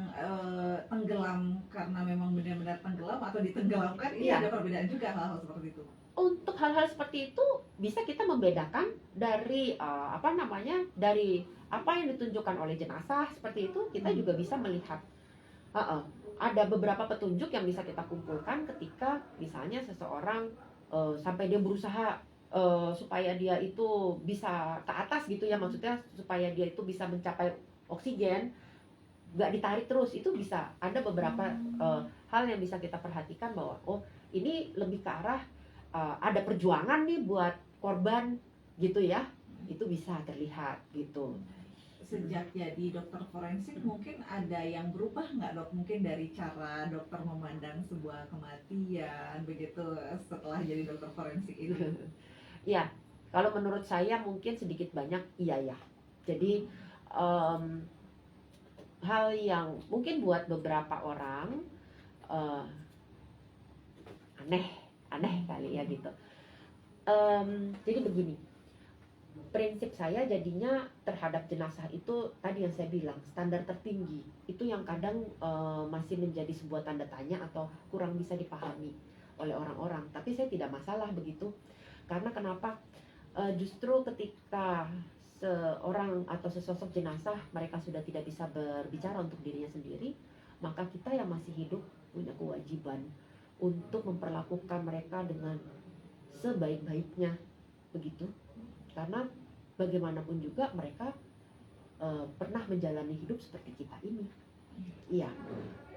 tenggelam karena memang benar-benar tenggelam atau ditenggelamkan, ini ada perbedaan juga hal-hal seperti itu.
Untuk hal-hal seperti itu bisa kita membedakan dari dari apa yang ditunjukkan oleh jenazah seperti itu. Kita juga bisa melihat ada beberapa petunjuk yang bisa kita kumpulkan ketika misalnya seseorang sampai dia berusaha supaya dia itu bisa ke atas gitu ya, maksudnya supaya dia itu bisa mencapai oksigen, nggak ditarik terus. Itu bisa ada beberapa hal yang bisa kita perhatikan bahwa oh ini lebih ke arah ada perjuangan nih buat korban gitu ya. Itu bisa terlihat gitu.
Sejak jadi dokter forensik mungkin ada yang berubah nggak dok? Mungkin dari cara dokter memandang sebuah kematian begitu setelah jadi dokter forensik ini?
Ya, kalau menurut saya mungkin sedikit banyak iya ya. Jadi hal yang mungkin buat beberapa orang aneh kali ya gitu. Jadi begini, prinsip saya jadinya terhadap jenazah itu tadi yang saya bilang, standar tertinggi itu yang kadang masih menjadi sebuah tanda tanya atau kurang bisa dipahami oleh orang-orang. Tapi saya tidak masalah begitu, karena kenapa? Justru ketika seorang atau sesosok jenazah mereka sudah tidak bisa berbicara untuk dirinya sendiri, maka kita yang masih hidup punya kewajiban untuk memperlakukan mereka dengan sebaik-baiknya begitu. Karena bagaimanapun juga mereka pernah menjalani hidup seperti kita ini. Iya,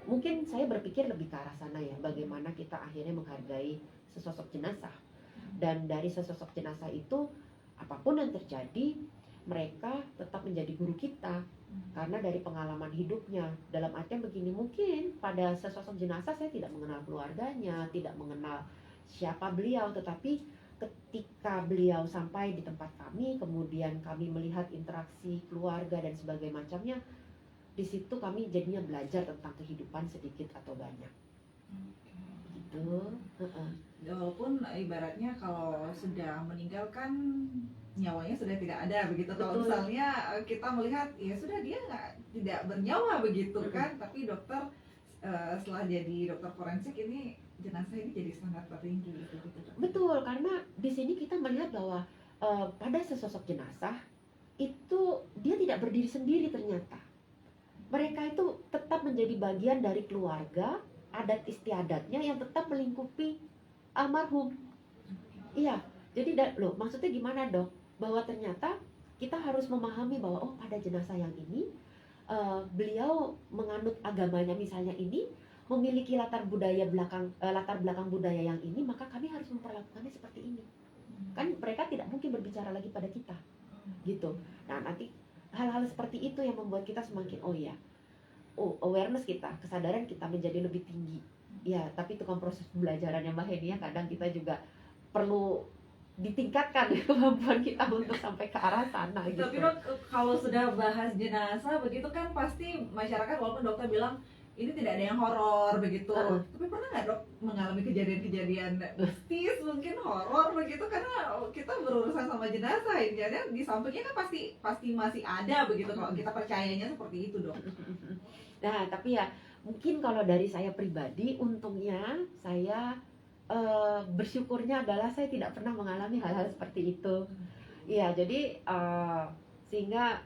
mungkin saya berpikir lebih ke arah sana ya, bagaimana kita akhirnya menghargai sesosok jenazah. Dan dari sesosok jenazah itu, apapun yang terjadi, mereka tetap menjadi guru kita. Karena dari pengalaman hidupnya, dalam artian begini, mungkin pada sesosok jenazah saya tidak mengenal keluarganya, tidak mengenal siapa beliau, tetapi ketika beliau sampai di tempat kami, kemudian kami melihat interaksi keluarga dan sebagainya macamnya, di situ kami jadinya belajar tentang kehidupan sedikit atau banyak. Gitu.
Walaupun ibaratnya kalau sudah meninggal kan nyawanya sudah tidak ada begitu. Kalau misalnya kita melihat ya sudah dia tidak bernyawa begitu kan, tapi dokter setelah jadi dokter forensik ini jenazah ini jadi sangat tertinggi gitu, Dok.
Betul, karena di sini kita melihat bahwa pada sesosok jenazah itu dia tidak berdiri sendiri ternyata. Mereka itu tetap menjadi bagian dari keluarga, adat istiadatnya yang tetap melingkupi almarhum. Iya, jadi loh maksudnya gimana dok? Bahwa ternyata kita harus memahami bahwa oh pada jenazah yang ini beliau menganut agamanya misalnya ini memiliki latar belakang budaya yang ini, maka kami harus memperlakukannya seperti ini. Kan mereka tidak mungkin berbicara lagi pada kita, gitu. Nah nanti hal-hal seperti itu yang membuat kita semakin awareness kita, kesadaran kita menjadi lebih tinggi. Ya, tapi itu kan proses pembelajarannya Mbak Heni ya, kadang kita juga perlu ditingkatkan kemampuan kita untuk sampai ke arah sana gitu.
Tapi dok, kalau sudah bahas jenazah begitu kan pasti masyarakat walaupun dokter bilang ini tidak ada yang horor begitu, tapi pernah nggak dok mengalami kejadian-kejadian mistis mungkin horor begitu karena kita berurusan sama jenazah ini jadi di sampingnya kan pasti masih ada begitu kalau kita percayanya seperti itu dok.
Nah tapi ya mungkin kalau dari saya pribadi untungnya saya bersyukurnya adalah saya tidak pernah mengalami hal-hal seperti itu. Iya, jadi sehingga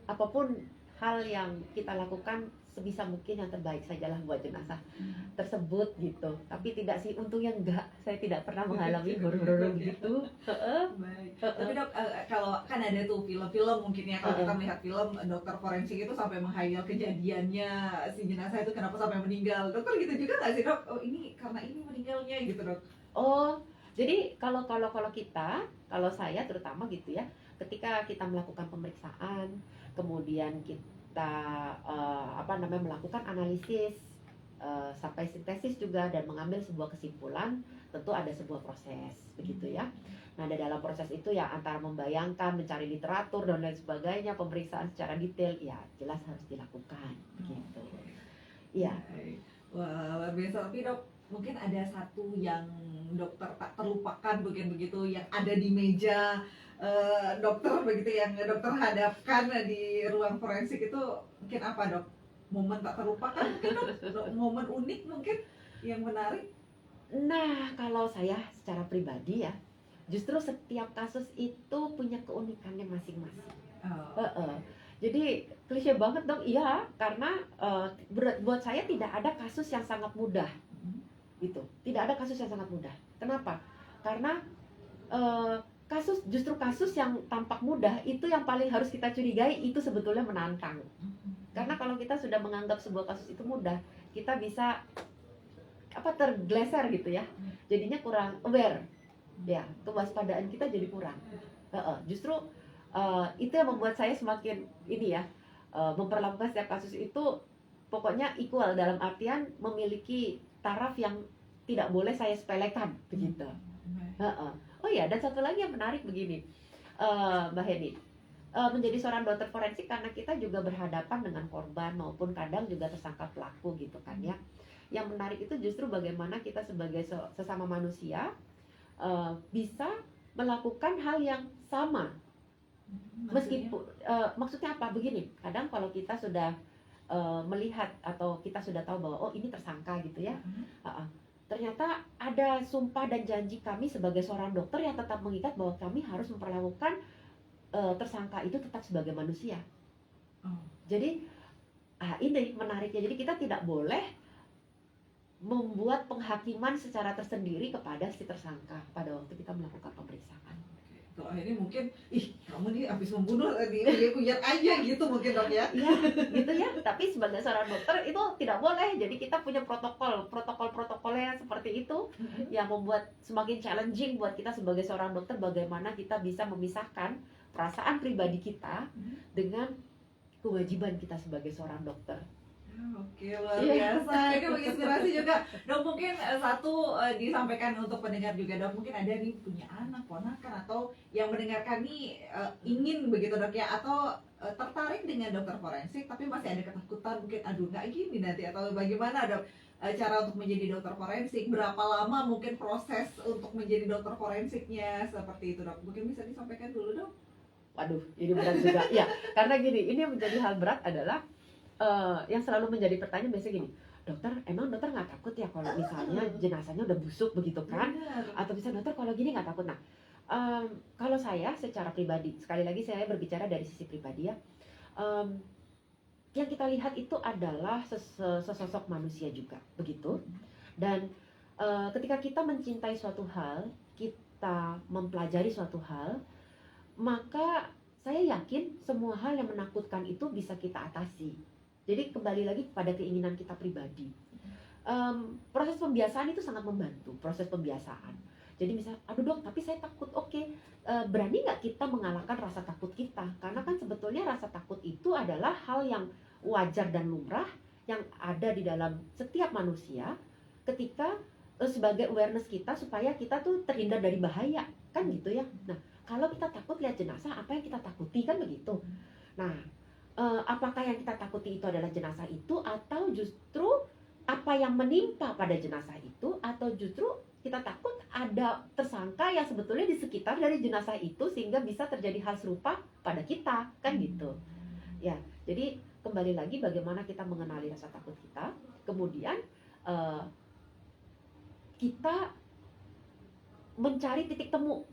apapun hal yang kita lakukan sebisa mungkin yang terbaik sajalah buat jenazah tersebut gitu. Tapi tidak sih, untungnya enggak, saya tidak pernah mengalami horor-horor gitu.
Baik. Tapi dok, kalau kan ada tuh film-film mungkin ya kalau kita melihat film dokter forensik itu sampai menghayal kejadiannya si jenazah itu kenapa sampai meninggal. Dokter gitu juga nggak sih dok? Oh ini karena ini meninggalnya gitu dok.
Oh, jadi kalau saya terutama gitu ya, ketika kita melakukan pemeriksaan, kemudian kita melakukan analisis sampai sintesis juga dan mengambil sebuah kesimpulan, tentu ada sebuah proses begitu ya. Nah, di dalam proses itu ya antara membayangkan, mencari literatur dan lain sebagainya, pemeriksaan secara detail ya jelas harus dilakukan begitu. Iya.
Wah, luar biasa. Tapi dok, mungkin ada satu yang dokter tak terlupakan begitu yang ada di meja dokter begitu yang dokter hadapkan di ruang forensik itu mungkin apa dok? Momen tak terlupakan mungkin dok? Momen unik mungkin yang menarik?
Nah, kalau saya secara pribadi ya, justru setiap kasus itu punya keunikannya masing-masing. Jadi klise banget dong, iya, karena buat saya tidak ada kasus yang sangat mudah, gitu. Tidak ada kasus yang sangat mudah. Kenapa? Karena justru kasus yang tampak mudah itu yang paling harus kita curigai, itu sebetulnya menantang. Karena kalau kita sudah menganggap sebuah kasus itu mudah, kita bisa tergeleser gitu ya, jadinya kurang aware, ya kewaspadaan kita jadi kurang. Justru itu yang membuat saya semakin ini ya, memperlakukan setiap kasus itu pokoknya equal dalam artian memiliki taraf yang tidak boleh saya sepelekan begitu. Oh ya, dan satu lagi yang menarik begini, Mbak Heni, menjadi seorang dokter forensik karena kita juga berhadapan dengan korban maupun kadang juga tersangka pelaku gitu kan ya. Yang menarik itu justru bagaimana kita sebagai sesama manusia bisa melakukan hal yang sama. Meskipun maksudnya apa? Begini, kadang kalau kita sudah melihat atau kita sudah tahu bahwa oh ini tersangka gitu ya, ternyata ada sumpah dan janji kami sebagai seorang dokter yang tetap mengikat bahwa kami harus memperlakukan tersangka itu tetap sebagai manusia. Jadi ini menariknya, jadi kita tidak boleh membuat penghakiman secara tersendiri kepada si tersangka pada waktu kita melakukan pemeriksaan.
Kalau ini mungkin, kamu nih habis membunuh, dihuyat aja gitu mungkin dok ya?
Iya, gitu ya. Tapi sebagai seorang dokter itu tidak boleh. Jadi kita punya protokol-protokolnya seperti itu yang membuat semakin challenging buat kita sebagai seorang dokter bagaimana kita bisa memisahkan perasaan pribadi kita dengan kewajiban kita sebagai seorang dokter.
Oke, luar biasa. Ini menginspirasi juga. Dok, mungkin satu disampaikan untuk pendengar juga dok. Mungkin ada nih punya anak, ponakan atau yang mendengarkan nih ingin begitu dok ya, atau tertarik dengan dokter forensik tapi masih ada ketakutan mungkin aduh nggak gini nanti atau bagaimana dok cara untuk menjadi dokter forensik, berapa lama mungkin proses untuk menjadi dokter forensiknya seperti itu dok. Mungkin bisa disampaikan dulu dok.
Waduh, ini berat juga. Ya, karena gini, ini yang menjadi hal berat adalah yang selalu menjadi pertanyaan biasanya gini, dokter, emang dokter nggak takut ya kalau misalnya jenazahnya udah busuk begitu kan?
Benar.
Atau bisa dokter kalau gini nggak takut? Nah, kalau saya secara pribadi, sekali lagi saya berbicara dari sisi pribadi ya, em, yang kita lihat itu adalah sesosok manusia juga, begitu. Dan ketika kita mencintai suatu hal, kita mempelajari suatu hal, maka saya yakin semua hal yang menakutkan itu bisa kita atasi. Jadi kembali lagi pada keinginan kita pribadi. Proses pembiasaan itu sangat membantu, proses pembiasaan. Jadi misal, aduh dok, tapi saya takut. Oke, berani nggak kita mengalahkan rasa takut kita? Karena kan sebetulnya rasa takut itu adalah hal yang wajar dan lumrah yang ada di dalam setiap manusia ketika sebagai awareness kita supaya kita tuh terhindar dari bahaya, kan gitu ya. Nah, kalau kita takut lihat jenazah, apa yang kita takuti, kan begitu. Nah, apakah yang kita takuti itu adalah jenazah itu, atau justru apa yang menimpa pada jenazah itu, atau justru kita takut ada tersangka yang sebetulnya di sekitar dari jenazah itu sehingga bisa terjadi hal serupa pada kita, kan gitu. Ya, jadi kembali lagi bagaimana kita mengenali rasa takut kita, kemudian kita mencari titik temu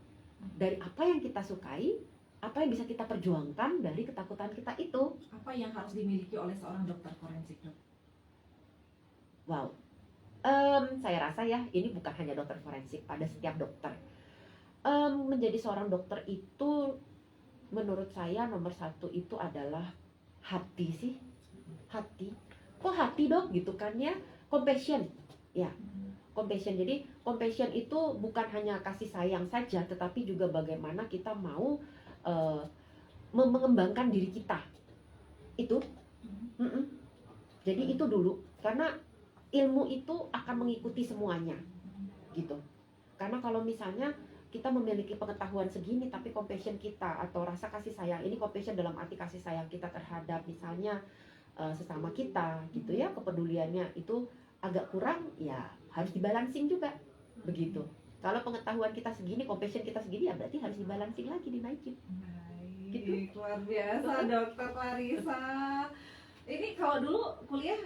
dari apa yang kita sukai, apa yang bisa kita perjuangkan dari ketakutan kita itu.
Apa yang harus dimiliki oleh seorang dokter forensik, dok?
Wow, saya rasa ya ini bukan hanya dokter forensik, pada setiap dokter. Menjadi seorang dokter itu menurut saya nomor satu itu adalah hati sih. Hati, kok hati dok gitu kan ya. Compassion, ya, compassion. Jadi compassion itu bukan hanya kasih sayang saja, tetapi juga bagaimana kita mau mengembangkan diri kita. Itu jadi itu dulu, karena ilmu itu akan mengikuti semuanya gitu. Karena kalau misalnya kita memiliki pengetahuan segini tapi compassion kita atau rasa kasih sayang, ini compassion dalam arti kasih sayang kita terhadap misalnya sesama kita gitu ya, kepeduliannya itu agak kurang, ya harus dibalancing juga begitu. Kalau pengetahuan kita segini, compassion kita segini, ya berarti harus dibalancing lagi, dinaikin.
Baik,
Gitu.
luar biasa Dokter Clarissa. Ini kalau dulu kuliah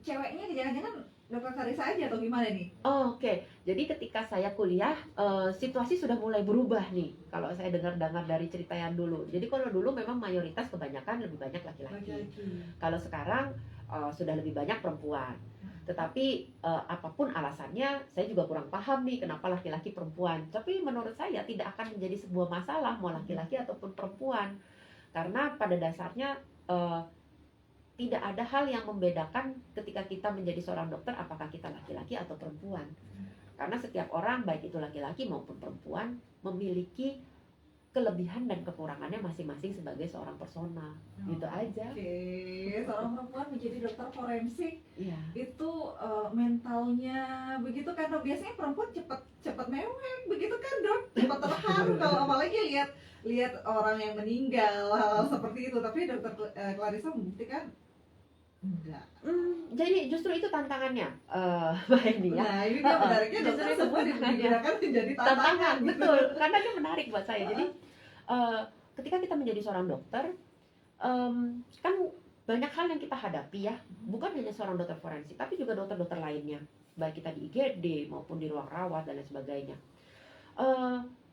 ceweknya jangan-jangan Dokter Clarissa aja atau gimana nih?
Oke. Jadi ketika saya kuliah, situasi sudah mulai berubah nih. Kalau saya dengar-dengar dari cerita yang dulu. Jadi kalau dulu memang mayoritas kebanyakan lebih banyak laki-laki. Kalau sekarang sudah lebih banyak perempuan. Tetapi apapun alasannya, saya juga kurang paham nih kenapa laki-laki perempuan. Tapi menurut saya tidak akan menjadi sebuah masalah mau laki-laki ataupun perempuan. Karena pada dasarnya tidak ada hal yang membedakan ketika kita menjadi seorang dokter apakah kita laki-laki atau perempuan. Karena setiap orang, baik itu laki-laki maupun perempuan, memiliki kelebihan dan kekurangannya masing-masing sebagai seorang personal. Gitu aja.
Oke, seorang perempuan menjadi dokter forensik,
Iya.
itu mentalnya begitu kan dok. Biasanya perempuan cepat mewek begitu kan dok, cepat terharu kalau apalagi lihat orang yang meninggal, hal seperti itu. Tapi dokter Clarissa membuktikan enggak.
Jadi justru itu tantangannya, Mbak Eni ya.
Nah ini dia menariknya dokter
Justru itu
semua
tantangannya.
digunakan menjadi
Tantangan,
tantangan gitu.
betul. Karena dia menarik buat saya. Jadi ketika kita menjadi seorang dokter, kan banyak hal yang kita hadapi ya. Bukan hanya seorang dokter forensik, tapi juga dokter-dokter lainnya. Baik kita di IGD maupun di ruang rawat dan lain sebagainya.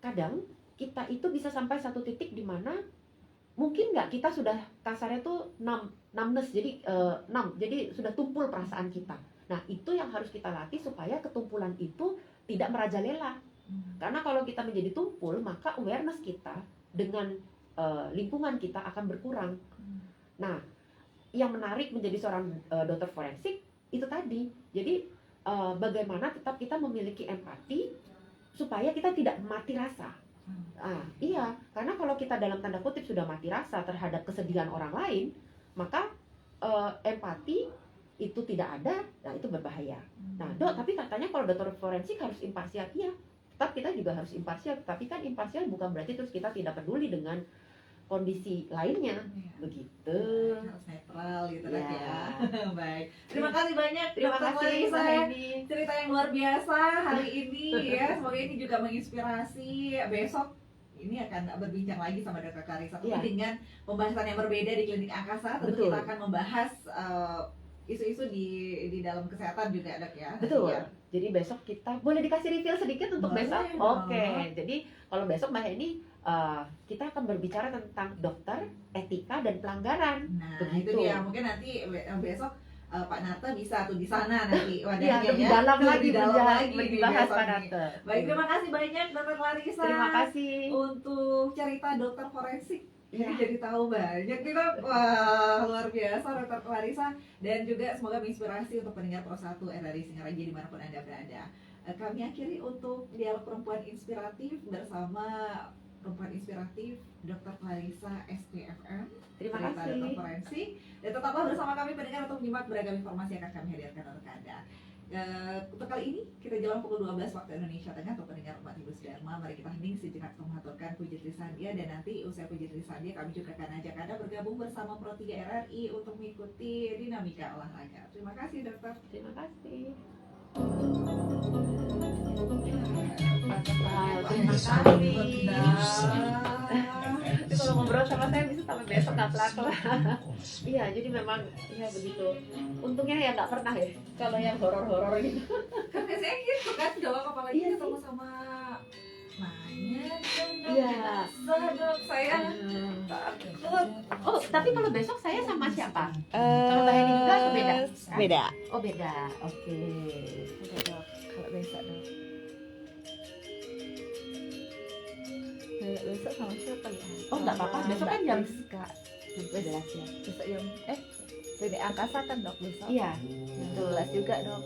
Kadang kita itu bisa sampai satu titik di mana mungkin nggak kita sudah kasarnya tuh numbness, jadi jadi sudah tumpul perasaan kita. Nah itu yang harus kita latih supaya ketumpulan itu tidak merajalela. Karena kalau kita menjadi tumpul, maka awareness kita dengan lingkungan kita akan berkurang. Nah yang menarik menjadi seorang dokter forensik itu tadi. Jadi bagaimana tetap kita memiliki empati supaya kita tidak mati rasa. Iya, karena kalau kita dalam tanda kutip sudah mati rasa terhadap kesedihan orang lain, maka empati itu tidak ada, nah itu berbahaya. Nah dok, tapi katanya kalau dokter forensik harus imparsial. Iya, tetap kita juga harus imparsial, tapi kan imparsial bukan berarti terus kita tidak peduli dengan kondisi lainnya, begitu.
Harus netral gitu kan
Ya.
ya. Baik. Terima kasih banyak
Terima
Dokter
kasih
Clarissa.
Mbak Eni.
Cerita yang luar biasa hari ini ya. Semoga ini juga menginspirasi. Besok ini akan berbincang lagi sama Dokter Clarissa, tapi
Iya.
dengan pembahasan yang berbeda di Klinik Angkasa. Tentu
Betul.
kita akan membahas isu-isu di dalam kesehatan juga Dok ya.
Betul.
Iya.
Jadi besok kita boleh dikasih reveal sedikit untuk
Boleh
besok.
dong.
Oke. Jadi kalau besok Mbak Heni kita akan berbicara tentang dokter, etika dan pelanggaran.
Nah,
Begitu.
itu dia. Mungkin nanti besok Pak Narta bisa tuh di sana nanti
Iya,
wadahnya
lebih
ya.
dalam
Lebih
lagi
dalam lagi nih
dibahas
besok
Pak
nih.
Nate.
Baik, terima kasih banyak Dokter Clarissa.
Terima kasih.
Untuk cerita dokter forensik.
Ya.
Jadi tahu banyak nih Dok. Wah, luar biasa Dokter Clarissa. Dan juga semoga menginspirasi untuk pendengar Pro 1 RRI Singaraja dimanapun Anda berada. Kami akhiri untuk dialog perempuan inspiratif bersama perempuan inspiratif Dokter Clarissa SPFM.
Terima
Cerita
kasih.
dokter forensik. Dan tetaplah bersama kami pendengar untuk menyimak beragam informasi yang akan kami hadirkan untuk Anda. Untuk kali ini kita jalan pukul 12 waktu Indonesia Tengah untuk pendengar umat Ibu Dharma. Mari kita hening sejenak untuk mengaturkan puji Trisandia, dan nanti usai puji Trisandia kami juga akan ajak Anda bergabung bersama Pro 3 RRI untuk mengikuti dinamika olahraga. Terima kasih Dokter.
Terima kasih.
Terima kasih.
Tapi kalau ngobrol sama saya bisa sampai besok nggak kelar-kelar. Iya, jadi memang ya begitu. Untungnya ya nggak pernah ya kalau yang horor-horor gitu.
Kan biasanya gitu kan Dok, apalagi
Iya
ketemu
sih.
sama nanya dong Dok.
Iya.
Bisa Dok, saya takut.
Oh, tapi kalau besok saya sama siapa? Sama Mbak Heni juga atau beda?
Beda.
Oh beda. Oke.
Beda Dok. Kalau besok Dok. Besok sama siapa ya?
Oh, nggak apa-apa. Besok kan jam
Kak.
11 ya.
Besok jam Beda angkasa kan Dok besok.
Iya.
12 juga Dok.